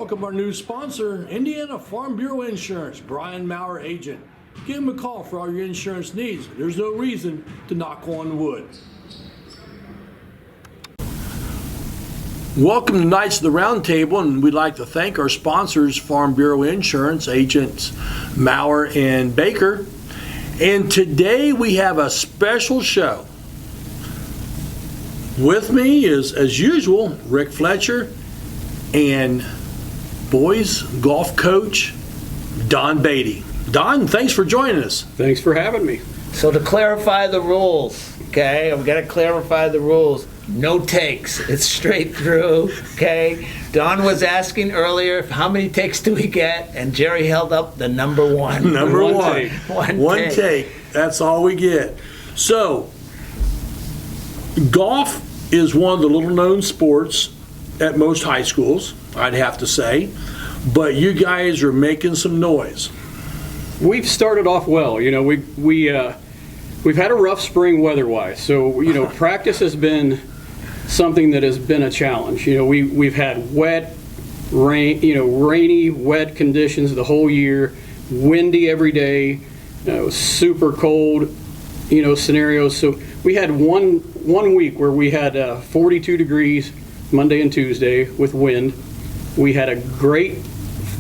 Welcome our new sponsor, Indiana Farm Bureau Insurance, Brian Maurer, agent. Give him a call for all your insurance needs. There's no reason to knock on wood. Welcome tonight to the Roundtable, and we'd like to thank our sponsors, Farm Bureau Insurance, agents Maurer and Baker. And today we have a special show. With me is, as usual, Rick Fletcher and boys golf coach Don Beatty. Don, thanks for joining us. Thanks for having me. So to clarify the rules, okay, I've got to clarify the rules. No takes. It's straight through, okay? Don was asking earlier, how many takes do we get? And Jerry held up the number one. Number one. Take. One take. That's all we get. So, golf is one of the little-known sports at most high schools, I'd have to say. But you guys are making some noise. We've started off well. You know, we've had a rough spring weather-wise. So, you know, practice has been something that has been a challenge. You know, we've had wet, rainy, wet conditions the whole year, windy every day, super cold, scenarios. So we had one week where we had 42 degrees Monday and Tuesday with wind. We had a great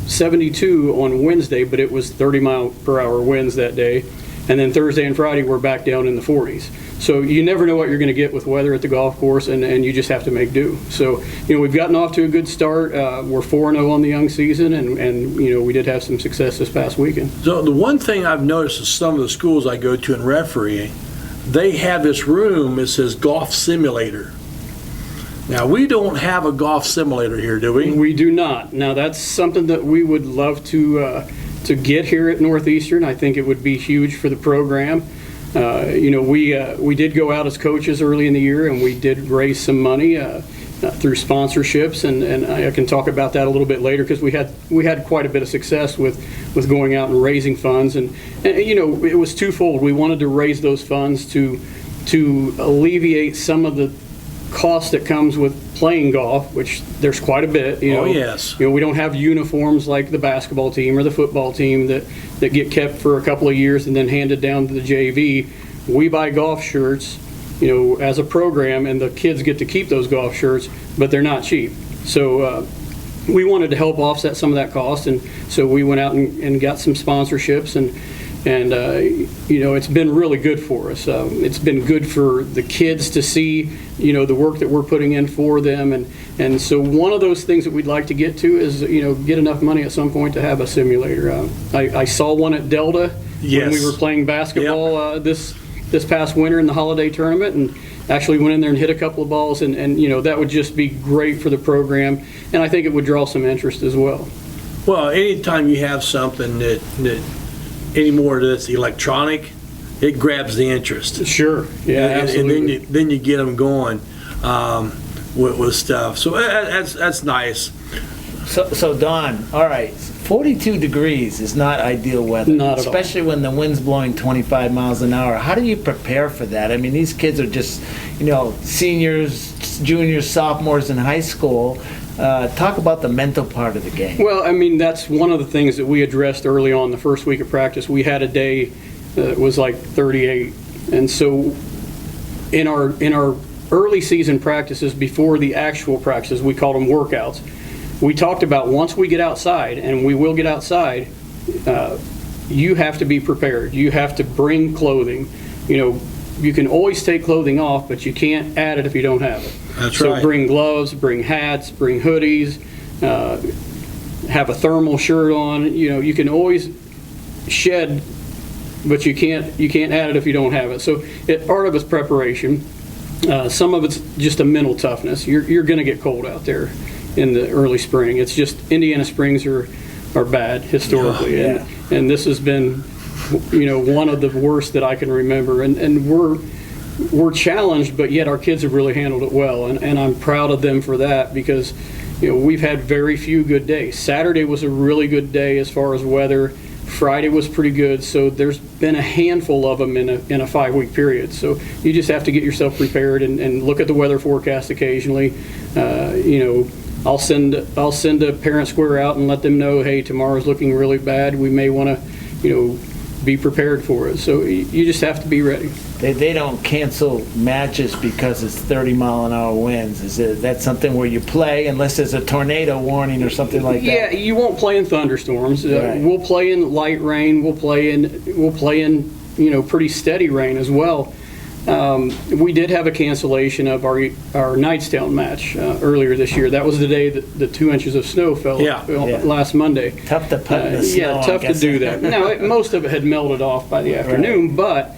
72 on Wednesday, but it was 30-mile-per-hour winds that day. And then Thursday and Friday, we're back down in the 40s. So you never know what you're going to get with weather at the golf course, and you just have to make do. So, we've gotten off to a good start. We're 4-0 on the young season, and we did have some success this past weekend. So the one thing I've noticed is some of the schools I go to in refereeing, they have this room that says golf simulator. Now, we don't have a golf simulator here, do we? We do not. Now, that's something that we would love to get here at Northeastern. I think it would be huge for the program. We did go out as coaches early in the year, and we did raise some money through sponsorships, and I can talk about that a little bit later because we had quite a bit of success with going out and raising funds, and it was twofold. We wanted to raise those funds to alleviate some of the cost that comes with playing golf, which there's quite a bit. Oh, yes. We don't have uniforms like the basketball team or the football team that get kept for a couple of years and then handed down to the JV. We buy golf shirts, as a program, and the kids get to keep those golf shirts, but they're not cheap. So we wanted to help offset some of that cost, and so we went out and got some sponsorships, and it's been really good for us. It's been good for the kids to see, the work that we're putting in for them. And so one of those things that we'd like to get to is, get enough money at some point to have a simulator. I saw one at Delta when we were playing basketball this past winter in the holiday tournament, and actually went in there and hit a couple of balls. And that would just be great for the program. And I think it would draw some interest as well. Well, anytime you have something that anymore that's electronic, it grabs the interest. Sure, yeah, absolutely. And then you get them going with stuff. So that's nice. So Don, all right, 42 degrees is not ideal weather, not at especially when the wind's blowing 25 miles an hour. How do you prepare for that? I mean, these kids are just, seniors, juniors, sophomores in high school. Talk about the mental part of the game. Well, I mean, that's one of the things that we addressed early on the first week of practice. We had a day that was like 38. And so in our early season practices before the actual practices, we called them workouts. We talked about once we get outside, and we will get outside, you have to be prepared. You have to bring clothing. You can always take clothing off, but you can't add it if you don't have it. That's right. So bring gloves, bring hats, bring hoodies, have a thermal shirt on. You can always shed, but you can't add it if you don't have it. So part of it's preparation. Some of it's just a mental toughness. You're going to get cold out there in the early spring. It's just Indiana springs are bad historically, and this has been one of the worst that I can remember, and we're challenged, but yet our kids have really handled it well, and I'm proud of them for that, because we've had very few good days. Saturday was a really good day as far as weather. Friday was pretty good, so there's been a handful of them in a 5-week period. So you just have to get yourself prepared and look at the weather forecast occasionally. I'll send a parent square out and let them know, hey, tomorrow's looking really bad. We may want to, be prepared for it. So you just have to be ready. They don't cancel matches because it's 30-mile-an-hour winds. Is that something where you play unless there's a tornado warning or something like that? Yeah, you won't play in thunderstorms. Right. We'll play in light rain. We'll play in pretty steady rain as well. We did have a cancellation of our Knightstown match earlier this year. That was the day that the 2 inches of snow fell last Monday. Tough to putt in the snow. Tough to do that. Now, most of it had melted off by the afternoon, but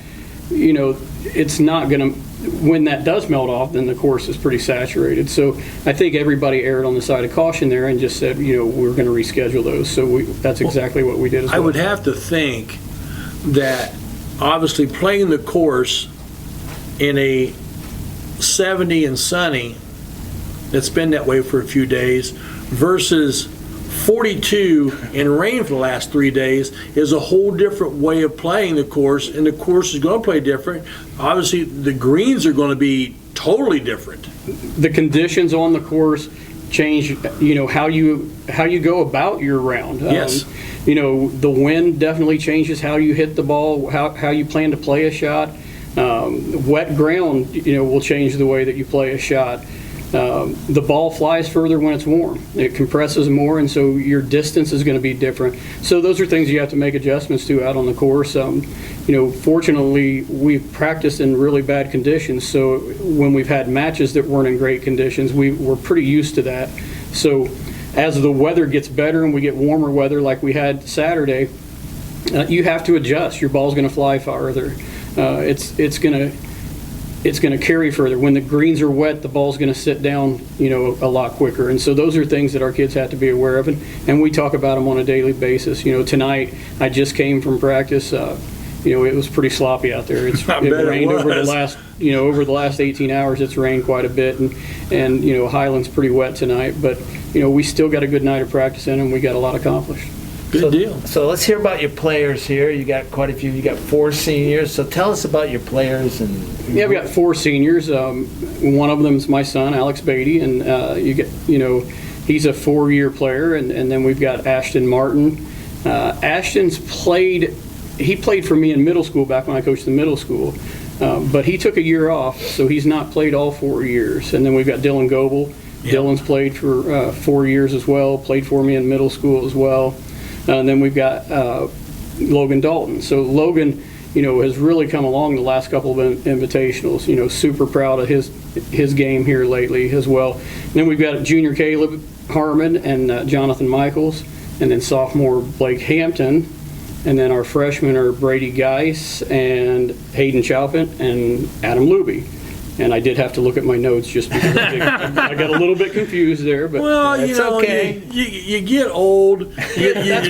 it's not going to. When that does melt off, then the course is pretty saturated. So I think everybody erred on the side of caution there and just said, we're going to reschedule those. So that's exactly what we did as well. I would have to think that obviously playing the course in a 70 and sunny, it's been that way for a few days, versus 42 and rain for the last 3 days is a whole different way of playing the course, and the course is going to play different. Obviously, the greens are going to be totally different. The conditions on the course change, how you go about your round. Yes. The wind definitely changes how you hit the ball, how you plan to play a shot. Wet ground, will change the way that you play a shot. The ball flies further when it's warm. It compresses more, and so your distance is going to be different. So those are things you have to make adjustments to out on the course. Fortunately, we've practiced in really bad conditions, so when we've had matches that weren't in great conditions, we're pretty used to that. So as the weather gets better and we get warmer weather like we had Saturday, you have to adjust. Your ball's going to fly farther. It's going to carry further. When the greens are wet, the ball's going to sit down, a lot quicker. And so those are things that our kids have to be aware of, and we talk about them on a daily basis. Tonight I just came from practice. It was pretty sloppy out there. It rained over the last 18 hours. It's rained quite a bit, and Highland's pretty wet tonight. But we still got a good night of practice in, and we got a lot accomplished. Good deal. So let's hear about your players here. You got quite a few. You got 4 seniors. So tell us about your players. Yeah, we got 4 seniors. One of them is my son, Alex Beatty, and he's a 4-year player. And then we've got Ashton Martin. Ashton's played. He played for me in middle school back when I coached the middle school, but he took a year off, so he's not played all 4 years. And then we've got Dylan Goebel. Yep. Dylan's played for 4 years as well. Played for me in middle school as well. And then we've got Logan Dalton. So Logan, has really come along the last couple of invitationals. Super proud of his game here lately as well. And then we've got junior Caleb Harmon and Jonathan Michaels, and then sophomore Blake Hampton, and then our freshmen are Brady Geis and Hayden Chalpin and Adam Luby. And I did have to look at my notes just because I got a little bit confused there. But well, okay. You get old, you forget. Yeah,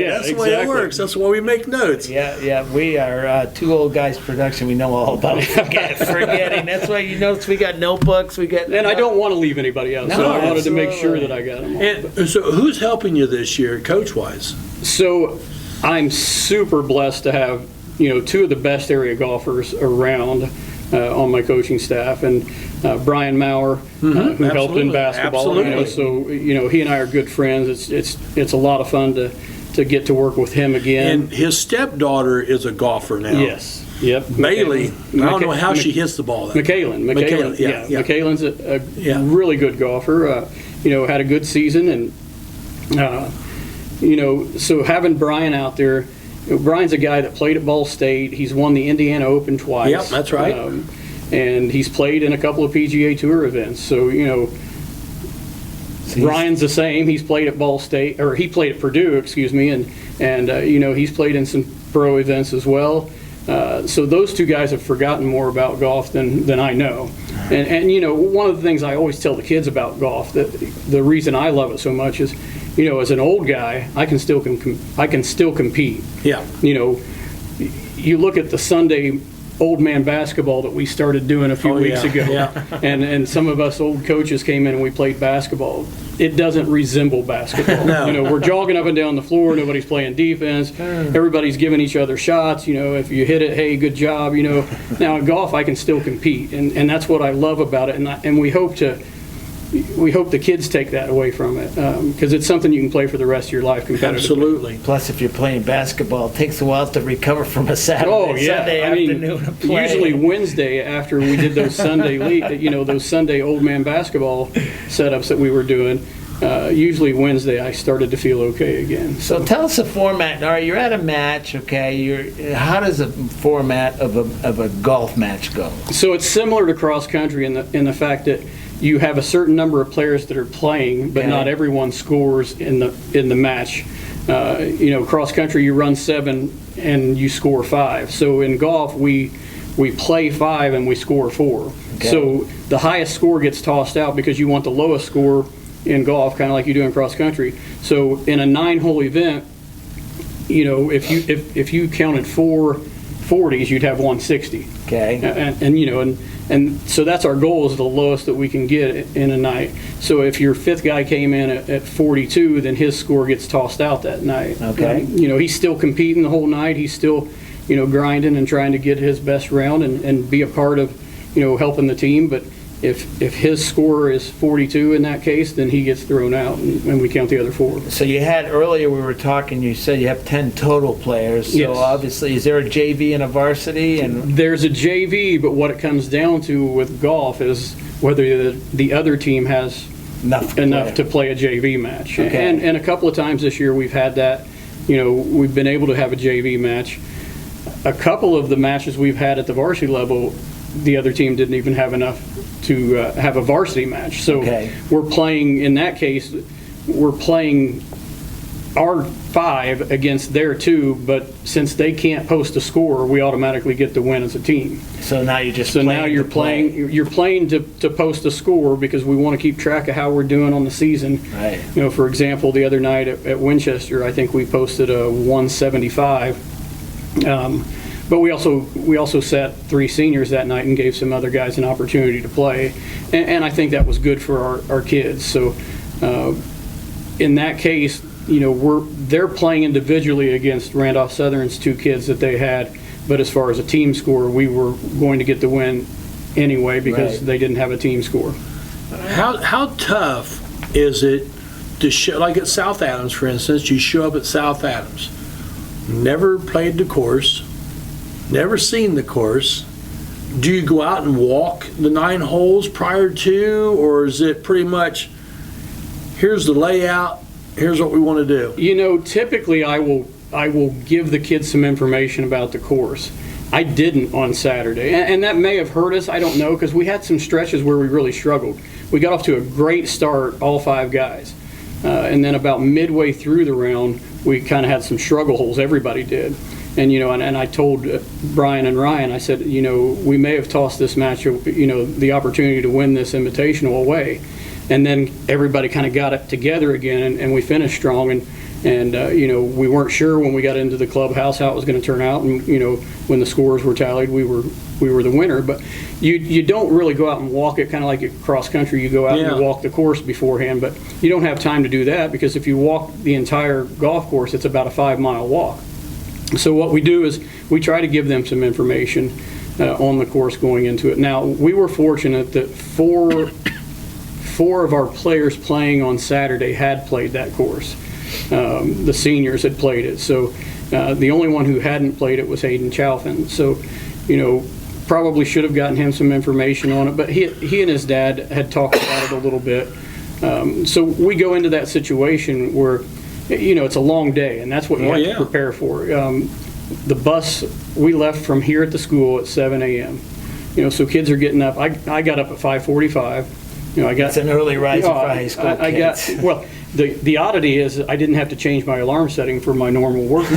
that's the way it works. That's why we make notes. Yeah. We are 2 old guys production. We know all about forgetting. That's why you notice we got notebooks. And I don't want to leave anybody out, so I wanted to make sure that I got them all. And so who's helping you this year, coach-wise? So I'm super blessed to have 2 of the best area golfers around. On my coaching staff, and Brian Maurer, who helped in basketball. Absolutely. So he and I are good friends. It's a lot of fun to get to work with him again. And his stepdaughter is a golfer now. Yes. Yep. Bailey. I don't know how she hits the ball. McKaylin. Yeah. McKaylin's a really good golfer. Had a good season, and so having Brian out there. Brian's a guy that played at Ball State. He's won the Indiana Open twice. Yep, that's right. And he's played in a couple of PGA Tour events. So, Brian's the same. He's played at Ball State, or he played at Purdue, excuse me, and he's played in some pro events as well. So those 2 guys have forgotten more about golf than I know. And one of the things I always tell the kids about golf, that the reason I love it so much is, as an old guy, I can still compete. Yeah. You look at the Sunday old man basketball that we started doing a few weeks ago, and some of us old coaches came in and we played basketball. It doesn't resemble basketball. No. We're jogging up and down the floor. Nobody's playing defense. Everybody's giving each other shots. If you hit it, hey, good job. Now in golf, I can still compete, and that's what I love about it. And we hope to we hope the kids take that away from it, because it's something you can play for the rest of your life competitively. Absolutely. Plus, if you're playing basketball, it takes a while to recover from a Saturday, Sunday afternoon of play. Usually Wednesday after we did those Sunday those Sunday old man basketball setups that we were doing. Usually Wednesday I started to feel okay again. So tell us the format. All right, you're at a match, okay? How does the format of a golf match go? So it's similar to cross country in the fact that you have a certain number of players that are playing, but not everyone scores in the match. Cross country you run 7 and you score 5. So in golf we play 5 and we score 4. Okay. So the highest score gets tossed out because you want the lowest score in golf, kind of like you do in cross country. So in a 9-hole event, if you counted 4 40s, you'd have 160. Okay. And so that's our goal, is the lowest that we can get in a night. So if your 5th guy came in at 42, then his score gets tossed out that night. Okay. He's still competing the whole night. He's still, grinding and trying to get his best round and be a part of, helping the team. But if his score is 42 in that case, then he gets thrown out, and we count the other 4. So you had earlier, we were talking, you said you have 10 total players. So yes. Obviously, is there a JV and a varsity? And there's a JV, but what it comes down to with golf is whether the other team has enough to play a JV match. Okay. And a couple of times this year we've had that. We've been able to have a JV match. A couple of the matches we've had at the varsity level, the other team didn't even have enough to have a varsity match. So we're playing, in that case, we're playing our 5 against their 2, but since they can't post a score, we automatically get the win as a team. So now you're just you're playing to post a score, because we want to keep track of how we're doing on the season. Right. For example, the other night at Winchester, I think we posted a 175. But we also sat 3 seniors that night and gave some other guys an opportunity to play, and I think that was good for our kids. So in that case, they're playing individually against Randolph Southern's 2 kids that they had, but as far as a team score, we were going to get the win anyway because they didn't have a team score. How tough is it to show, like at South Adams, for instance? You show up at South Adams, never played the course, never seen the course. Do you go out and walk the 9 holes prior to, or is it pretty much, here's the layout, here's what we want to do? Typically I will give the kids some information about the course. I didn't on Saturday, and that may have hurt us, I don't know, because we had some stretches where we really struggled. We got off to a great start, all 5 guys, and then about midway through the round, we kind of had some struggle holes, everybody did. And and I told Brian and Ryan, I said, we may have tossed this match, the opportunity to win this invitational away. And then everybody kind of got it together again, and we finished strong. And we weren't sure when we got into the clubhouse how it was going to turn out. And when the scores were tallied, we were the winner. But you don't really go out and walk it, kind of like at cross country. You go out and you walk the course beforehand, but you don't have time to do that, because if you walk the entire golf course, it's about a 5-mile walk. So what we do is we try to give them some information on the course going into it. Now, we were fortunate that four of our players playing on Saturday had played that course. The seniors had played it. So the only one who hadn't played it was Hayden Chalfin. So, probably should have gotten him some information on it, but he and his dad had talked about it a little bit. So we go into that situation where it's a long day, and that's what you have to prepare for. The bus, we left from here at the school at 7 a.m. So kids are getting up. I got up at 5:45. It's an early rise for high school kids. The oddity is I didn't have to change my alarm setting for my normal work.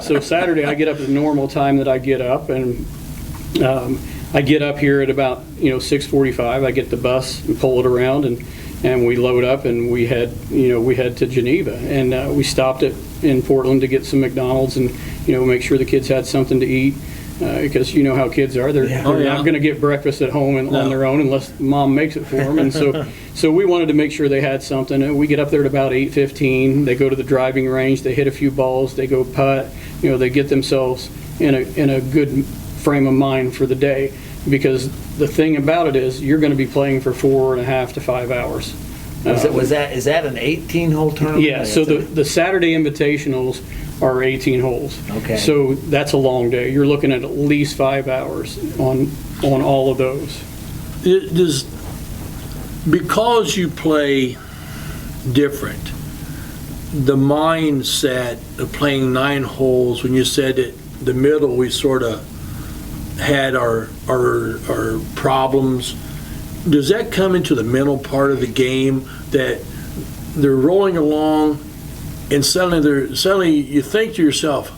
So Saturday I get up at the normal time that I get up, and I get up here at about 6:45. I get the bus and pull it around, and we load up, and we head to Geneva, and we stopped in Portland to get some McDonald's and make sure the kids had something to eat, because you know how kids are. They're not going to get breakfast at home on their own unless mom makes it for them, and so we wanted to make sure they had something. And we get up there at about 8:15. They go to the driving range, they hit a few balls, they go putt, they get themselves in a good frame of mind for the day. because the thing about it is you're going to be playing for 4.5 to 5 hours. Is that an 18-hole tournament? Yeah, so the Saturday invitationals are 18 holes. Okay. So that's a long day. You're looking at least 5 hours on all of those. Because you play different, the mindset of playing 9 holes, when you said that the middle we sort of had our problems, does that come into the mental part of the game, that they're rolling along and suddenly you think to yourself,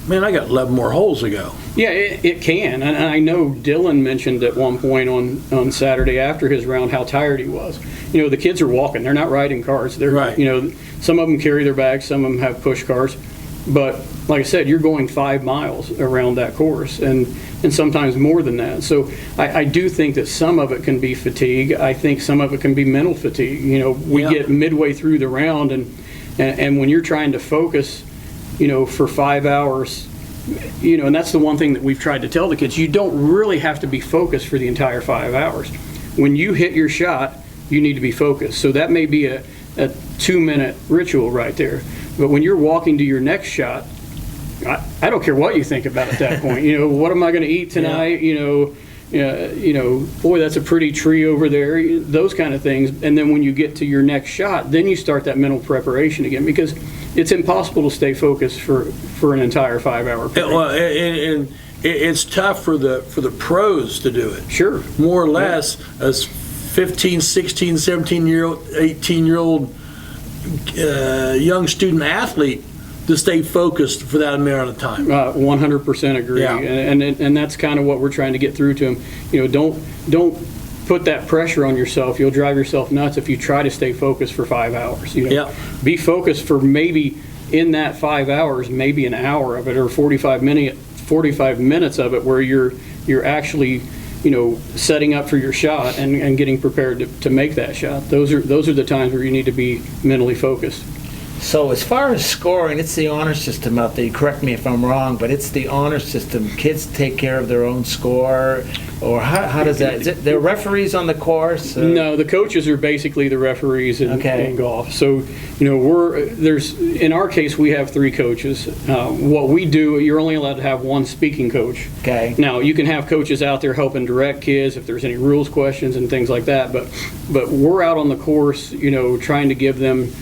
man, I got 11 more holes to go? Yeah, it can. And I know Dylan mentioned at one point on Saturday after his round how tired he was. The kids are walking. They're not riding cars. They're, right. Some of them carry their bags. Some of them have push cars. But like I said, you're going 5 miles around that course and sometimes more than that. So I do think that some of it can be fatigue. I think some of it can be mental fatigue. We get midway through the round and when you're trying to focus, for 5 hours, and that's the one thing that we've tried to tell the kids, you don't really have to be focused for the entire 5 hours. When you hit your shot, you need to be focused. So that may be a 2-minute ritual right there. But when you're walking to your next shot, I don't care what you think about at that point. What am I going to eat tonight? Boy, that's a pretty tree over there. Those kind of things. And then when you get to your next shot, then you start that mental preparation again, because it's impossible to stay focused for an entire 5-hour period. Well, and it's tough for the pros to do it. Sure. More or less, as 15, 16, 17-year-old, 18-year-old young student athlete to stay focused for that amount of time. 100% agree. Yeah. And that's kind of what we're trying to get through to them. Don't put that pressure on yourself. You'll drive yourself nuts if you try to stay focused for 5 hours. Be focused for maybe in that 5 hours, maybe an hour of it, or 45 minutes of it, where you're actually setting up for your shot and getting prepared to make that shot. Those are the times where you need to be mentally focused. So as far as scoring, it's the honor system out there. Correct me if I'm wrong, but it's the honor system. Kids take care of their own score, or how does that? Is it there are referees on the course? No, the coaches are basically the referees in golf. So in our case we have 3 coaches. What we do, you're only allowed to have 1 speaking coach. Okay. Now you can have coaches out there helping direct kids if there's any rules questions and things like that. But we're out on the course, trying to give them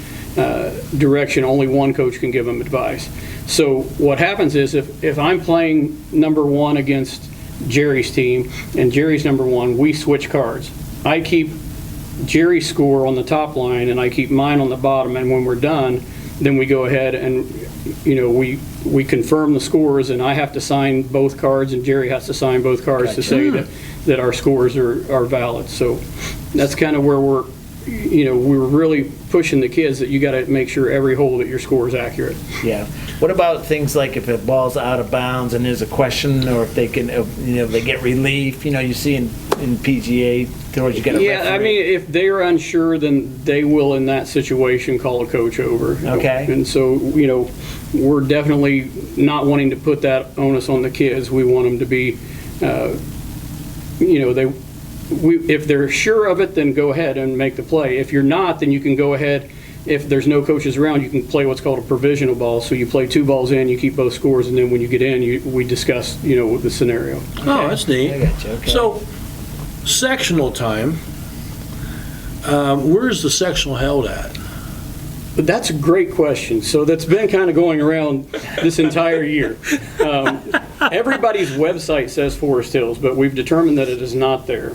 direction. Only 1 coach can give them advice. So what happens is if I'm playing number 1 against Jerry's team and Jerry's number 1, we switch cards. I keep Jerry's score on the top line and I keep mine on the bottom, and when we're done, then we go ahead and we confirm the scores, and I have to sign both cards and Jerry has to sign both cards to say that our scores are valid. So that's kind of where we're really pushing the kids that you got to make sure every hole that your score is accurate. Yeah. What about things like if a ball's out of bounds and there's a question, or if they can, they get relief? You see in PGA tours, you get a referee. I mean, if they're unsure, then they will, in that situation, call a coach over. Okay. And so, we're definitely not wanting to put that onus on the kids. We want them to be, if they're sure of it, then go ahead and make the play. If you're not, then you can go ahead. If there's no coaches around, you can play what's called a provisional ball. So you play 2 balls in, you keep both scores, and then when you get in, we discuss, the scenario. Oh, that's neat. I got you. Okay. So, sectional time. Where's the sectional held at? But that's a great question. So that's been kind of going around this entire year. Everybody's website says Forest Hills, but we've determined that it is not there.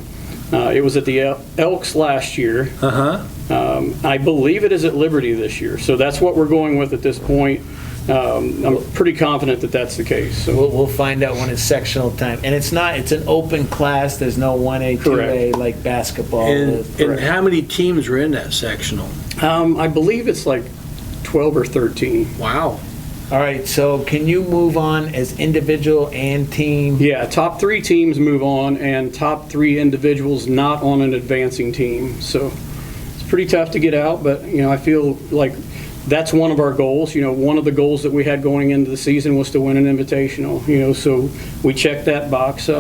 It was at the Elks last year. I believe it is at Liberty this year. So that's what we're going with at this point. I'm pretty confident that that's the case. So we'll find out when it's sectional time. And it's an open class. There's no 1A, 2A Correct. like basketball. And how many teams are in that sectional? I believe it's like 12 or 13. Wow. All right, so can you move on as individual and team? Yeah, top 3 teams move on, and top 3 individuals not on an advancing team. So it's pretty tough to get out, but I feel like that's one of our goals. One of the goals that we had going into the season was to win an invitational. So we checked that box.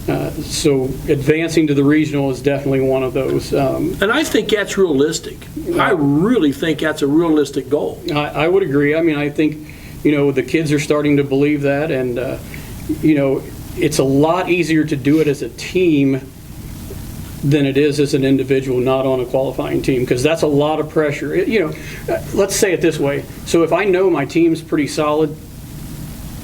So advancing to the regional is definitely one of those. And I think that's realistic. I really think that's a realistic goal. I would agree. I mean, I think, the kids are starting to believe that, and, it's a lot easier to do it as a team than it is as an individual not on a qualifying team, because that's a lot of pressure. Let's say it this way. So if I know my team's pretty solid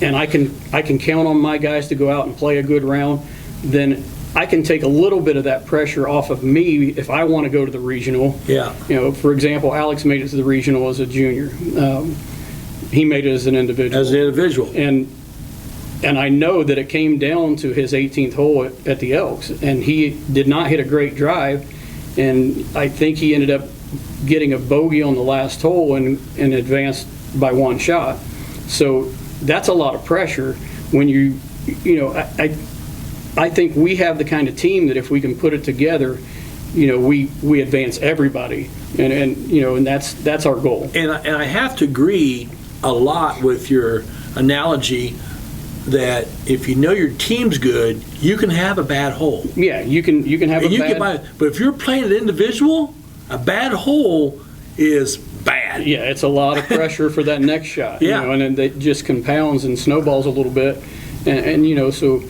and I can count on my guys to go out and play a good round, then I can take a little bit of that pressure off of me if I want to go to the regional. Yeah. For example, Alex made it to the regional as a junior. He made it as an individual. As an individual. And I know that it came down to his 18th hole at the Elks, and he did not hit a great drive, and I think he ended up getting a bogey on the last hole and advanced by one shot. So that's a lot of pressure when I think we have the kind of team that if we can put it together, we advance everybody, and that's our goal. And I have to agree a lot with your analogy that if you know your team's good, you can have a bad hole. Yeah, you can have But if you're playing an individual, a bad hole is bad. Yeah, it's a lot of pressure for that next shot. Yeah. And then it just compounds and snowballs a little bit. And so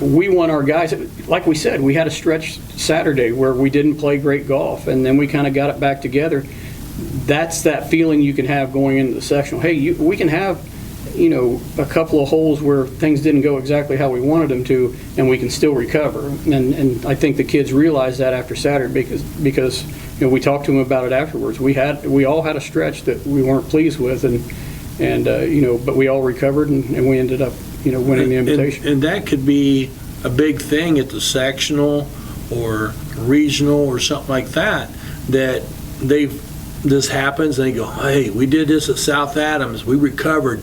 we want our guys, like we said, we had a stretch Saturday where we didn't play great golf, and then we kind of got it back together. That's that feeling you can have going into the sectional. Hey, we can have a couple of holes where things didn't go exactly how we wanted them to, and we can still recover. And I think the kids realized that after Saturday because we talked to them about it afterwards. We all had a stretch that we weren't pleased with, but we all recovered, and we ended up winning the invitation. And that could be a big thing at the sectional or regional or something like that this happens and they go, hey, we did this at South Adams, we recovered.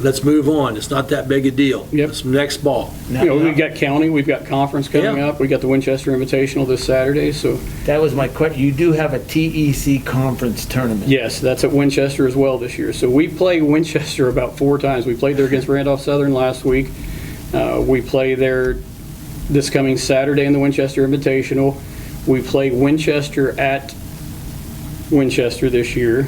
Let's move on. It's not that big a deal. Yep. It's next ball. We've got county, we've got conference coming up. We got the Winchester Invitational this Saturday. So that was my question. You do have a TEC conference tournament. Yes, that's at Winchester as well this year. So we play Winchester about 4 times. We played there against Randolph Southern last week. We play there this coming Saturday in the Winchester Invitational. We play Winchester at Winchester this year.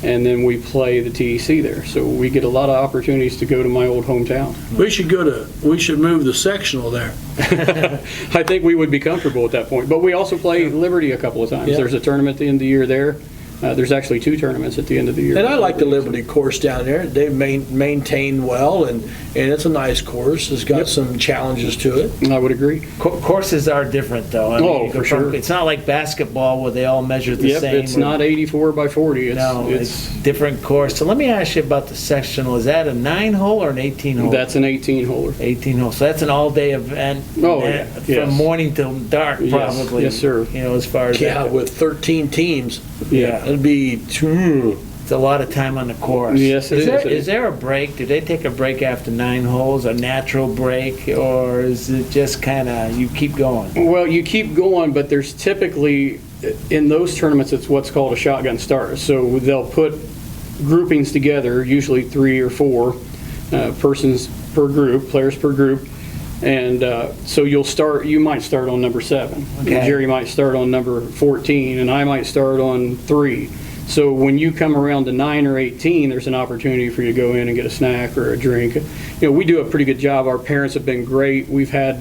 And then we play the TEC there. So we get a lot of opportunities to go to my old hometown. We should move the sectional there. I think we would be comfortable at that point. But we also play Liberty a couple of times. Yeah. There's a tournament at the end of the year there. There's actually 2 tournaments at the end of the year. And I like the Liberty course down there. They've maintained well, and it's a nice course. It's got some challenges to it. I would agree. Courses are different, though. I mean, for sure. It's not like basketball where they all measure the same. It's not 84 by 40. It's different course. So let me ask you about the sectional. Is that a 9-hole or an 18-hole? That's an 18-holer. 18-hole. So that's an all-day event. From morning till dark, probably. Yes, sir. As far as that. With 13 teams. Yeah. It'd be it's a lot of time on the course. Yes, it is. Is there a break? Do they take a break after 9 holes, a natural break, or is it just kind of you keep going? Well, you keep going, but there's typically, in those tournaments, it's what's called a shotgun start. So they'll put groupings together, usually 3 or 4 persons per group, players per group. And so you might start on number 7. Okay. Jerry might start on number 14, and I might start on 3. So when you come around to 9 or 18, there's an opportunity for you to go in and get a snack or a drink. We do a pretty good job. Our parents have been great. We've had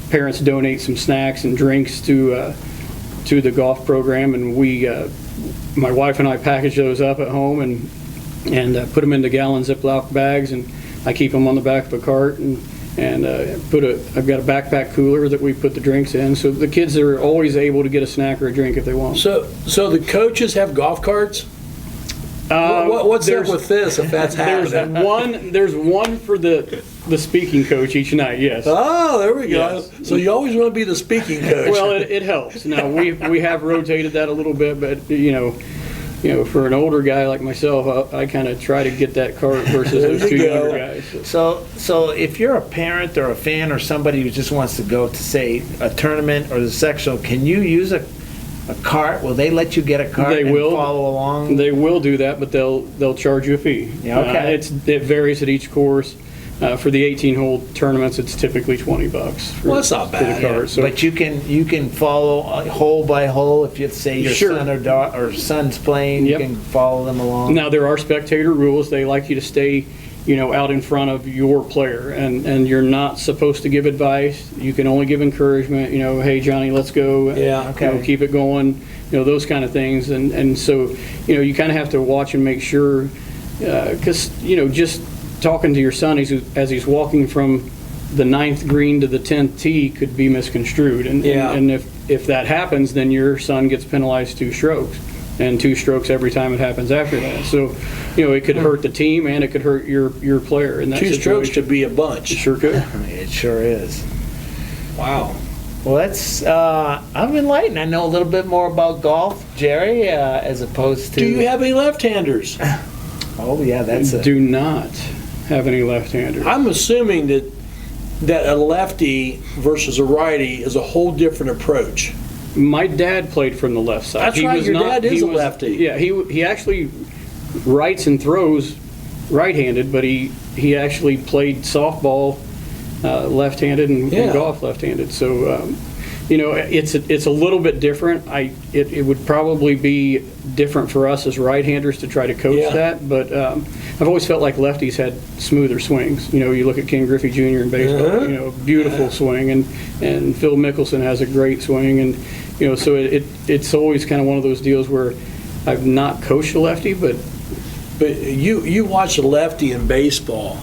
parents donate some snacks and drinks to the golf program, and my wife and I package those up at home and put them into gallon Ziploc bags, and I keep them on the back of a cart and I've got a backpack cooler that we put the drinks in, so the kids are always able to get a snack or a drink if they want. So the coaches have golf carts? What's up with this, if that's happening? There's one for the speaking coach each night, yes. Oh, there we go. Yes. So you always want to be the speaking coach. Well, it helps. Now, we have rotated that a little bit, but, for an older guy like myself, I kind of try to get that cart versus those 2 younger guys. So if you're a parent or a fan or somebody who just wants to go to, say, a tournament or the sectional, can you use a cart? Will they let you get a cart and follow along? They will do that, but they'll charge you a fee. Yeah, okay. It varies at each course. For the 18-hole tournaments, it's typically $20 for, Well, that's not for the bad, card. So But you can follow hole by hole if you say your Sure. son or son's playing. Yep. You can follow them along. now there are spectator rules. They like you to stay, out in front of your player, and you're not supposed to give advice. You can only give encouragement. Hey Johnny, let's go. Yeah. Okay. Keep it going. Those kind of things, and so you kind of have to watch and make sure, because just talking to your son as he's walking from the 9th green to the 10th tee could be misconstrued, and if that happens, then your son gets penalized 2 strokes. And 2 strokes every time it happens after that. So, it could hurt the team and it could hurt your player in that 2 situation. strokes could be a bunch. It sure could. It sure is. Wow. Well, I'm enlightened. I know a little bit more about golf, Jerry, as opposed to. Do you have any left-handers? Oh yeah, that's a. Do not have any left-handers. I'm assuming that a lefty versus a righty is a whole different approach. My dad played from the left side. That's right, your dad is a lefty. Yeah, he actually writes and throws right-handed, but he actually played softball left-handed and golf left-handed. So, it's a little bit different. It would probably be different for us as right-handers to try to coach that, but I've always felt like lefties had smoother swings. You look at Ken Griffey Jr. in baseball, beautiful swing, and Phil Mickelson has a great swing, and so it's always kind of one of those deals where I've not coached a lefty, but you watch a lefty in baseball,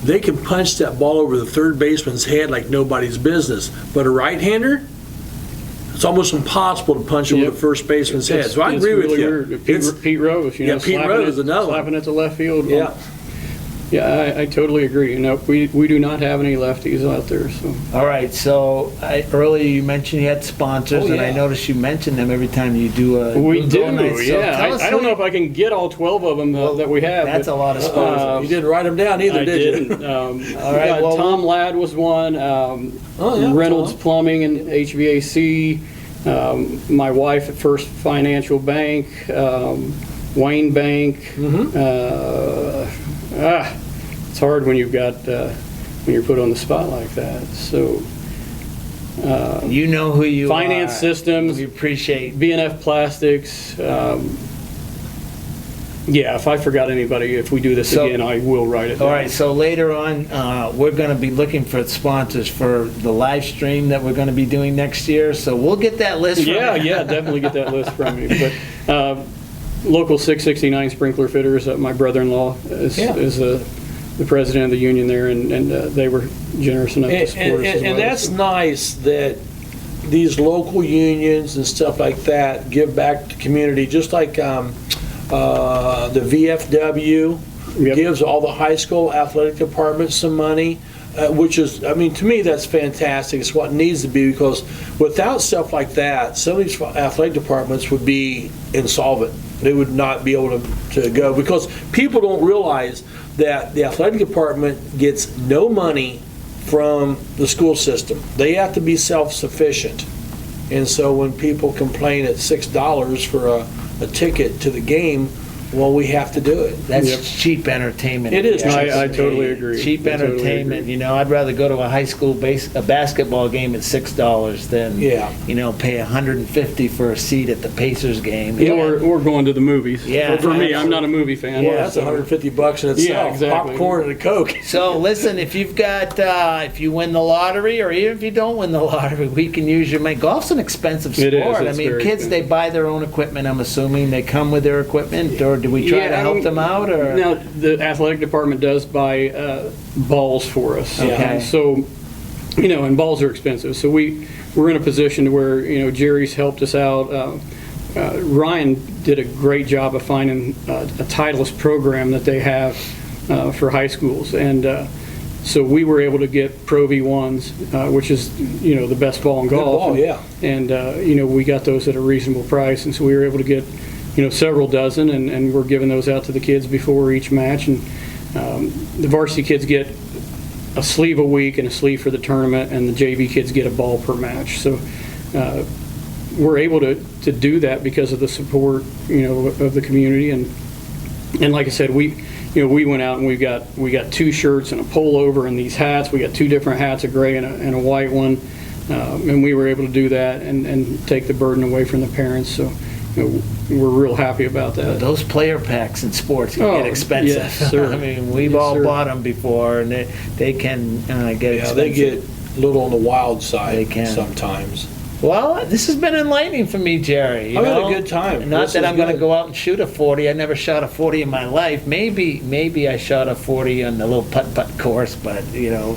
they can punch that ball over the third baseman's head like nobody's business. But a right-hander, it's almost impossible to punch over the first baseman's head. So I agree with you. Pete Rose, Pete Rose is another one. slapping it to left field. Yeah. Yeah, I totally agree. We do not have any lefties out there. So All right, so earlier you mentioned you had sponsors, and I noticed you mention them every time you do a we do. Go night. So Yeah, tell us I don't know if I can get all 12 of them that we have. That's but, a lot of sponsors. You didn't write them down either, I did you? didn't. All right, well, Tom Ladd was one. Reynolds Tom. Plumbing and HVAC. My wife at First Financial Bank. Wayne Bank. It's hard when you've got when you're put on the spot like that. So you know who you Finance are. Systems. We appreciate. B&F Plastics. Yeah, if I forgot anybody, if we do this So- again, I will write it down. All right, so later on, we're going to be looking for sponsors for the live stream that we're going to be doing next year. So we'll get that list. From you. Yeah, definitely get that list from me. But local 669 sprinkler fitters. My brother-in-law is the president of the union there, and they were generous enough to support us as well. And that's nice that these local unions and stuff like that give back to the community, just like the VFW gives all the high school athletic departments some money, which is, to me, that's fantastic. It's what needs to be, because without stuff like that, some of these athletic departments would be insolvent. They would not be able to go, because people don't realize that the athletic department gets no money from the school system. They have to be self-sufficient. And so when people complain at $6 for a ticket to the game, well, we have to do it. That's cheap entertainment. It is. I totally agree. Cheap I totally entertainment. agree. I'd rather go to a high school basketball game at $6 than pay $150 for a seat at the Pacers game. Or going to the movies. Yeah, For me, I'm not a movie fan. Well, that's $150 in itself. Yeah, exactly. Popcorn and a Coke. So listen, if you've got, if you win the lottery, or even if you don't win the lottery, we can use your money. Golf's an expensive sport. It is. It's very kids, expensive. they buy their own equipment. I'm assuming they come with their equipment, or do we try to help them out? Or Now, the athletic department does buy balls for us. Okay. So, and balls are expensive. So we're in a position to where, Jerry's helped us out. Ryan did a great job of finding a Titleist program that they have for high schools. And so we were able to get Pro V1s, which is, the best ball in golf. ball, yeah. And, we got those at a reasonable price. And so we were able to get several dozen, and we're giving those out to the kids before each match. And the varsity kids get a sleeve a week and a sleeve for the tournament, and the JV kids get a ball per match. So we're able to do that because of the support, of the community. And like I said, we we went out and we got 2 shirts and a pullover and these hats. We got 2 different hats, a gray and a white one, and we were able to do that and take the burden away from the parents. So we're real happy about that. Those player packs in sports can get expensive. Yes, sir. I mean, we've all bought them before, and they can get expensive. They get a little on the wild side They can. sometimes. Well, this has been enlightening for me, Jerry. You I've had a know? good time. Not This that is I'm going to good. go out and shoot a 40. I never shot a 40 in my life. Maybe I shot a 40 on the little putt-putt course, but,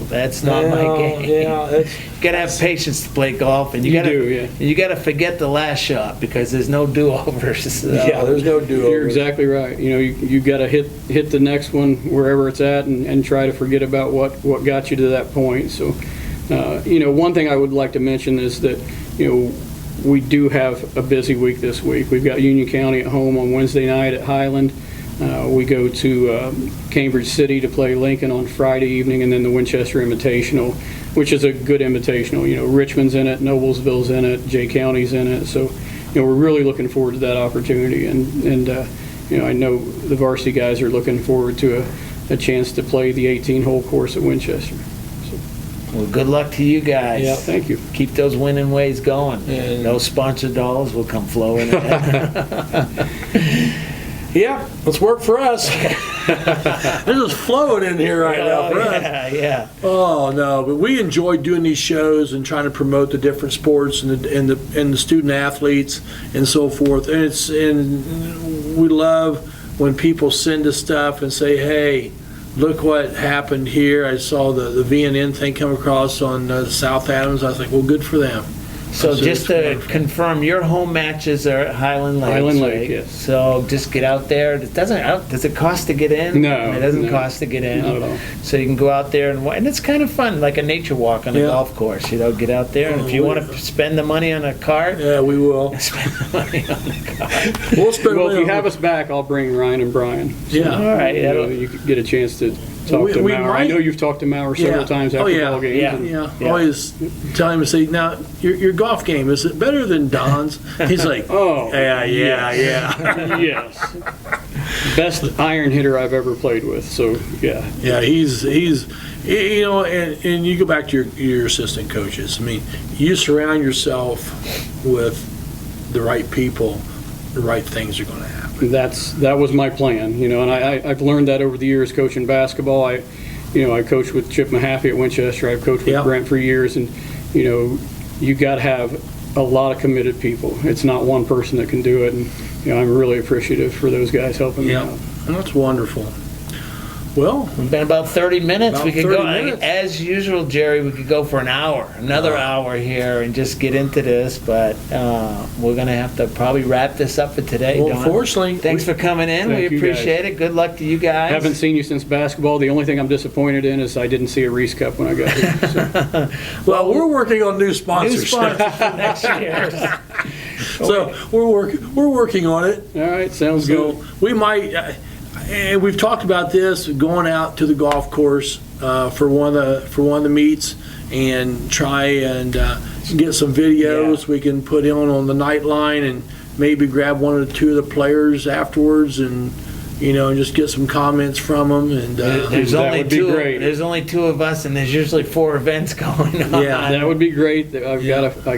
that's not my game. Yeah, it's, You got to have patience to play golf, and you got to forget the last shot because there's no do-overs. So. yeah, there's no do-over. You're exactly right. You got to hit the next one wherever it's at and try to forget about what got you to that point. So, one thing I would like to mention is that, we do have a busy week this week. We've got Union County at home on Wednesday night at Highland. We go to Cambridge City to play Lincoln on Friday evening, and then the Winchester Invitational, which is a good invitational. Richmond's in it, Noblesville's in it, Jay County's in it. So, we're really looking forward to that opportunity. And I know the varsity guys are looking forward to a chance to play the 18-hole course at Winchester. Well, good luck to you guys. Yeah, thank you. Keep those winning ways going. And- those sponsor dollars will come flowing in. Yeah, let's work for us. This is flowing in here right now for us. Yeah. Oh no, but we enjoy doing these shows and trying to promote the different sports and the student athletes and so forth. And we love when people send us stuff and say, hey, look what happened here. I saw the VNN thing come across on South Adams. I was like, well, good for them. So just to confirm, your home matches are at Highland Lake. Highland Lake, right? yes. So just get out there. Does it cost to get in? No, It doesn't no. cost to get in. Not at all. So you can go out there and it's kind of fun, like a nature walk on a Yeah. golf course. Get out there, and if you want to spend the money on a cart, Yeah, we will. spend the money on the cart. We'll spend Well, if money you on- have us back, I'll bring Ryan and Brian. Yeah. All right. You could get a chance to talk We- to we Maurer. I might- know you've talked to Maurer several times Oh, after yeah. ball games. Yeah. and- Yeah, always tell him to say, now, your golf game, is it better than Don's? He's like, Oh, yeah. yes. Best iron hitter I've ever played with. So yeah. Yeah, he's and you go back to your assistant coaches. I mean, you surround yourself with the right people, the right things are going to happen. That was my plan, and I've learned that over the years coaching basketball. I coached with Chip Mahaffey at Winchester. I've coached with Yeah. Brent for years, and you got to have a lot of committed people. It's not one person that can do it, and I'm really appreciative for those guys helping me out. That's wonderful. Well, We've been about 30 minutes. About We could 30 go, minutes. as usual, Jerry, we could go for an hour, another hour here and just get into this, but we're going to have to probably wrap this up for today, well, Don. fortunately, Thanks for coming in. Thank We you, appreciate it. Good luck to you guys. Haven't seen you since basketball. The only thing I'm disappointed in is I didn't see a Reese Cup when I got here. So. well, we're working on new New sponsors. sponsors for next year. So we're working on it. All right, sounds good. So we might, and we've talked about this, going out to the golf course for one of the meets and try and get some videos we can put on the Nightline and maybe grab one or two of the players afterwards and just get some comments from them. And There's That only would be two. great. There's only 2 of us, and there's usually 4 events going on. Yeah. That would be great. I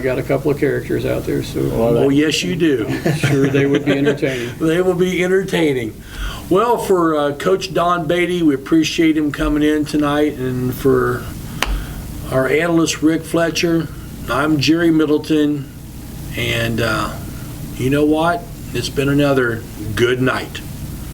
got a couple of characters out there, so oh yes, you do. I'm sure they would be entertaining. They will be entertaining. Well, for Coach Don Beatty, we appreciate him coming in tonight, and for our analyst Rick Fletcher, I'm Jerry Middleton, and you know what? It's been another good night.